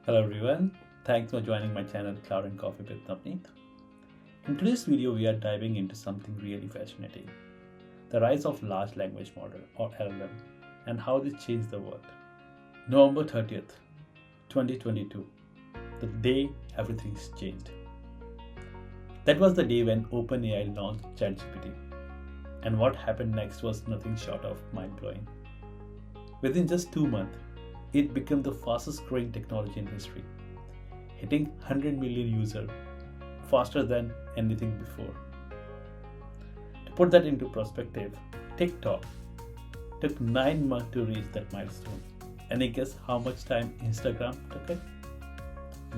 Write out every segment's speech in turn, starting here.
Hello everyone, thanks for joining my channel Cloud and Coffee with Navneet. In today's video, we are diving into something really fascinating, the rise of large language model or LLM and how they change the world. November 30th, 2022, the day everything's changed. That was the day when OpenAI launched ChatGPT, and what happened next was nothing short of mind-blowing. Within just 2 months, it became the fastest growing technology in history, hitting 100 million users faster than anything before. To put that into perspective, TikTok took 9 months to reach that milestone. Any guess how much time Instagram took it?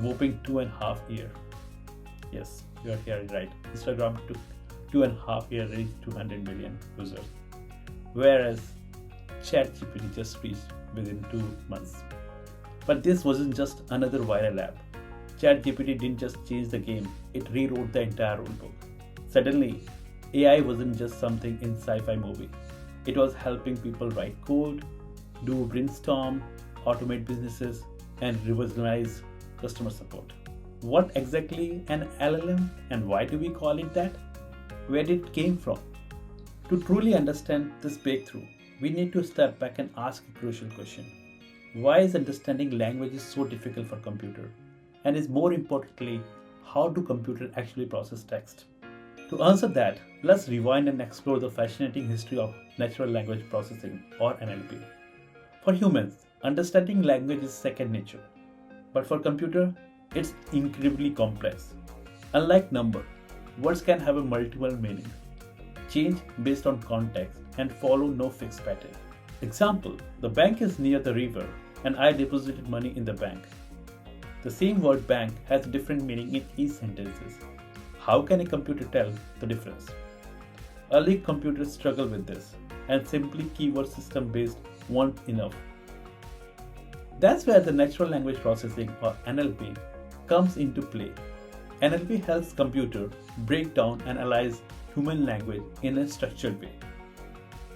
Whopping 2.5 years. Yes, you are hearing right. Instagram took 2.5 years to reach 200 million users, whereas ChatGPT just reached within 2 months. But this wasn't just another viral app. ChatGPT didn't just change the game, it rewrote the entire rulebook. Suddenly, AI wasn't just something in sci-fi movie. It was helping people write code, do brainstorm, automate businesses, and revolutionize customer support. What exactly an LLM and why do we call it that? Where did it came from? To truly understand this breakthrough, we need to step back and ask a crucial question. Why is understanding languages so difficult for computer? And is more importantly, how do computers actually process text? To answer that, let's rewind and explore the fascinating history of natural language processing or NLP. For humans, understanding language is second nature. But for computer, it's incredibly complex. Unlike number, words can have a multiple meaning, change based on context, and follow no fixed pattern. Example, the bank is near the river and I deposited money in the bank. The same word bank has a different meaning in each sentences. How can a computer tell the difference? Early computers struggle with this, and simply keyword system based weren't enough. That's where the natural language processing or NLP comes into play. NLP helps computer break down and analyze human language in a structured way.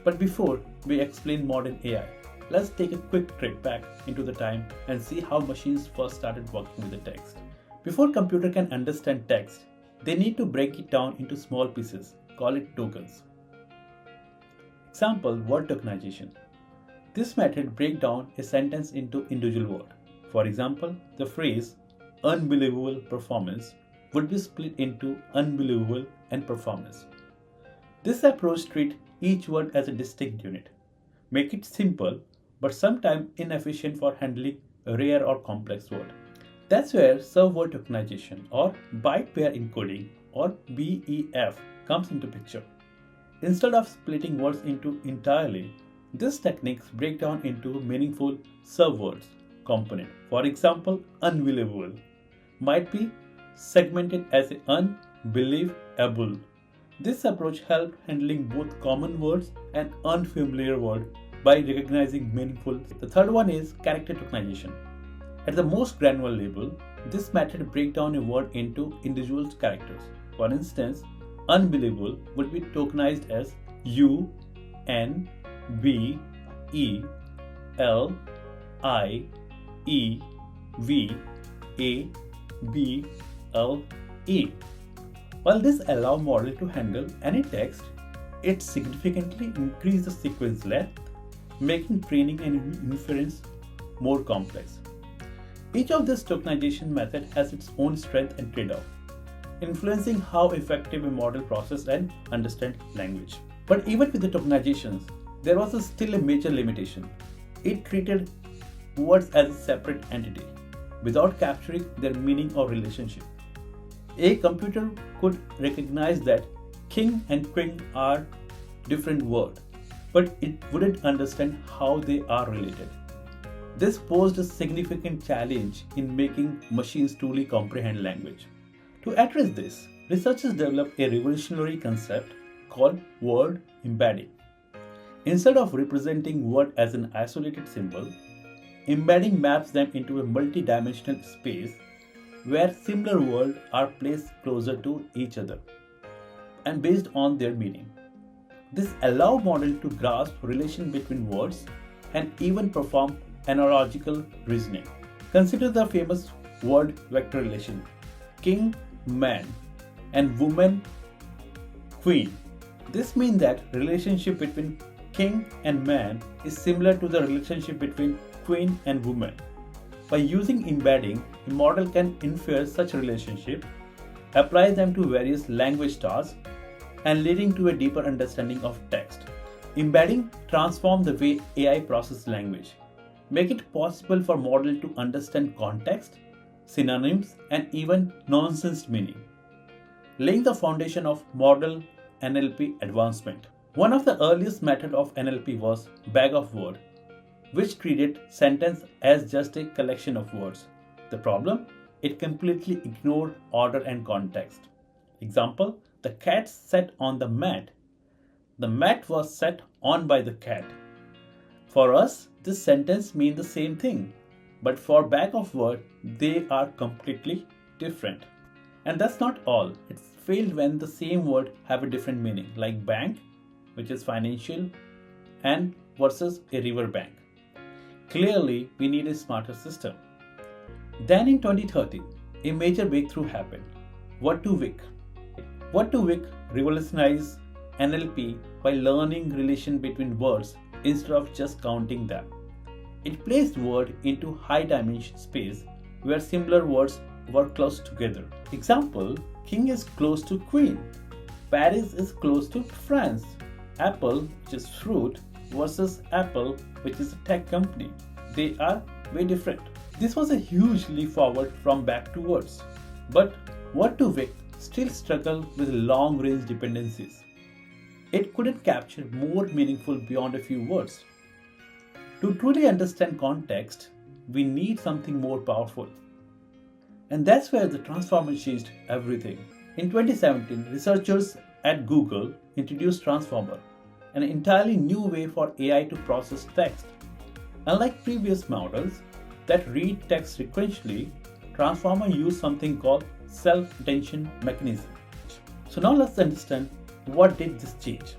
But before we explain modern AI, let's take a quick trip back into the time and see how machines first started working with the text. Before computer can understand text, they need to break it down into small pieces, call it tokens. Example, word tokenization. This method breaks down a sentence into individual words. For example, the phrase unbelievable performance would be split into unbelievable and performance. This approach treats each word as a distinct unit, make it simple but sometimes inefficient for handling a rare or complex word. That's where serve-word tokenization or byte pair encoding or BEF comes into picture. Instead of splitting words into entirely, these techniques break down into meaningful serve-words component. For example, unbelievable might be segmented as an unbelievable. This approach helps handling both common words and unfamiliar words by recognizing meaningful. The third one is character tokenization. At the most granular level, this method breaks down a word into individual characters. For instance, unbelievable would be tokenized as U, N, B, E, L, I, E, V, A, B, L, E. While this allows model to handle any text, it significantly increases the sequence length, making training and inference more complex. Each of these tokenization methods has its own strength and trade-off, influencing how effective a model processes and understands language. But even with the tokenizations, there was still a major limitation. It treated words as a separate entity, without capturing their meaning or relationship. A computer could recognize that king and queen are different words, but it wouldn't understand how they are related. This posed a significant challenge in making machines truly comprehend language. To address this, researchers developed a revolutionary concept called word embedding. Instead of representing word as an isolated symbol, embedding maps them into a multi-dimensional space where similar words are placed closer to each other and based on their meaning. This allows model to grasp relation between words and even perform analogical reasoning. Consider the famous word vector relation: king, man, and woman, queen. This means that relationship between king and man is similar to the relationship between queen and woman. By using embedding, a model can infer such relationship, apply them to various language tasks, and leading to a deeper understanding of text. Embedding transforms the way AI processes language, make it possible for model to understand context, synonyms, and even nonsense meaning, laying the foundation of model NLP advancement. One of the earliest methods of NLP was bag of words, which treated sentence as just a collection of words. The problem? It completely ignored order and context. Example, the cat sat on the mat. The mat was sat on by the cat. For us, this sentence means the same thing, but for bag of words, they are completely different. And that's not all. It's failed when the same word have a different meaning, like bank, which is financial, and versus a river bank. Clearly, we need a smarter system. Then in 2013, a major breakthrough happened. Word2Vec. Word2Vec revolutionized NLP by learning relation between words instead of just counting them. It placed words into high dimension space where similar words were close together. Example, king is close to queen. Paris is close to France. Apple, which is fruit, versus Apple, which is a tech company. They are way different. This was a huge leap forward from back to words. But Word2Vec still struggled with long-range dependencies. It couldn't capture more meaningful beyond a few words. To truly understand context, we need something more powerful. And that's where the transformer changed everything. In 2017, researchers at Google introduced Transformer, an entirely new way for AI to process text. Unlike previous models that read text sequentially, Transformer used something called self-attention mechanism. So now let's understand what did this change.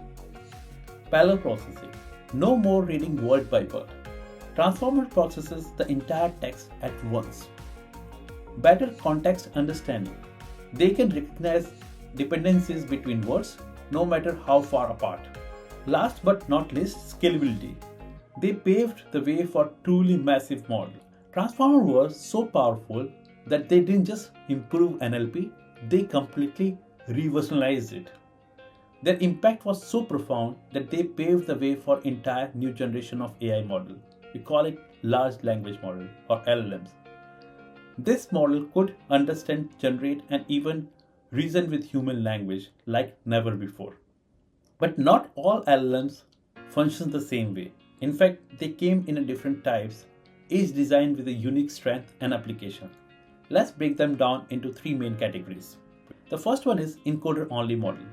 Parallel processing. No more reading word by word. Transformer processes the entire text at once. Better context understanding. They can recognize dependencies between words no matter how far apart. Last but not least, scalability. They paved the way for truly massive model. Transformer was so powerful that they didn't just improve NLP, they completely revolutionized it. Their impact was so profound that they paved the way for entire new generation of AI model. We call it large language model or LLMs. This model could understand, generate, and even reason with human language like never before. But not all LLMs function the same way. In fact, they came in different types, each designed with a unique strength and application. Let's break them down into three main categories. The first one is encoder-only model.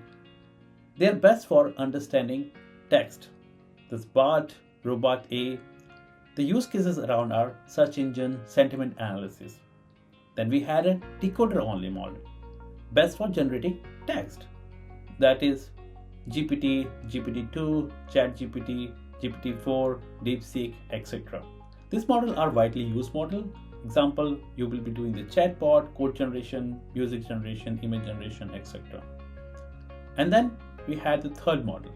They are best for understanding text. This BART, Robot A. The use cases around are search engine, sentiment analysis. Then we had a decoder-only model, best for generating text. That is GPT, GPT-2, ChatGPT, GPT-4, DeepSeek, etc. These models are widely used models. Example, you will be doing the chatbot, code generation, music generation, image generation, etc. And then we had the third model.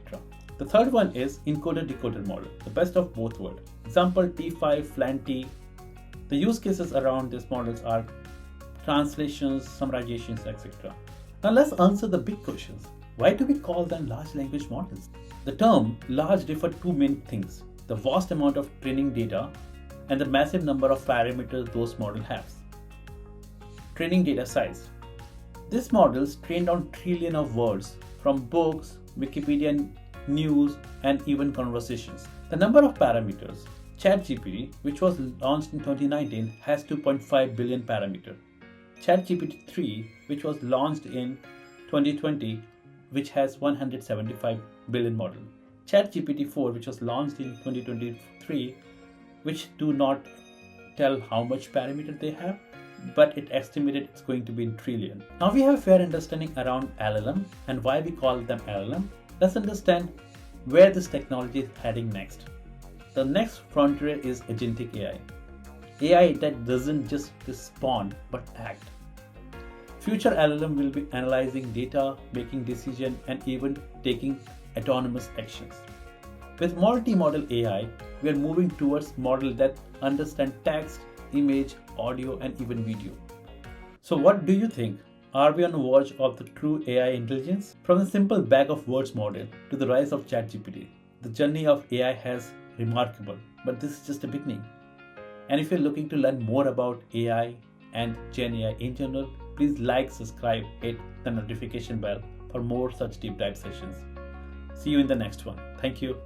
The third one is encoder-decoder model, the best of both worlds. Example, T5, FLAN-T. The use cases around these models are translations, summarizations, etc. Now let's answer the big questions. Why do we call them large language models? The term large refers to two main things: the vast amount of training data and the massive number of parameters those models have. Training data size. These models trained on trillions of words from books, Wikipedia, news, and even conversations. The number of parameters. ChatGPT, which was launched in 2019, has 2.5 billion parameters. ChatGPT 3, which was launched in 2020, which has 175 billion model. ChatGPT 4, which was launched in 2023, which do not tell how much parameter they have, but it estimated it's going to be in trillion. Now we have a fair understanding around LLM and why we call them LLM. Let's understand where this technology is heading next. The next frontier is agentic AI. AI that doesn't just respond but act. Future LLM will be analyzing data, making decisions, and even taking autonomous actions. With multi-model AI, we are moving towards models that understand text, image, audio, and even video. So what do you think? Are we on the verge of the true AI intelligence? From the simple bag of words model to the rise of ChatGPT, the journey of AI has remarkable, but this is just a beginning. And if you're looking to learn more about AI and Gen AI in general, please like, subscribe, hit the notification bell for more such deep dive sessions. See you in the next one. Thank you.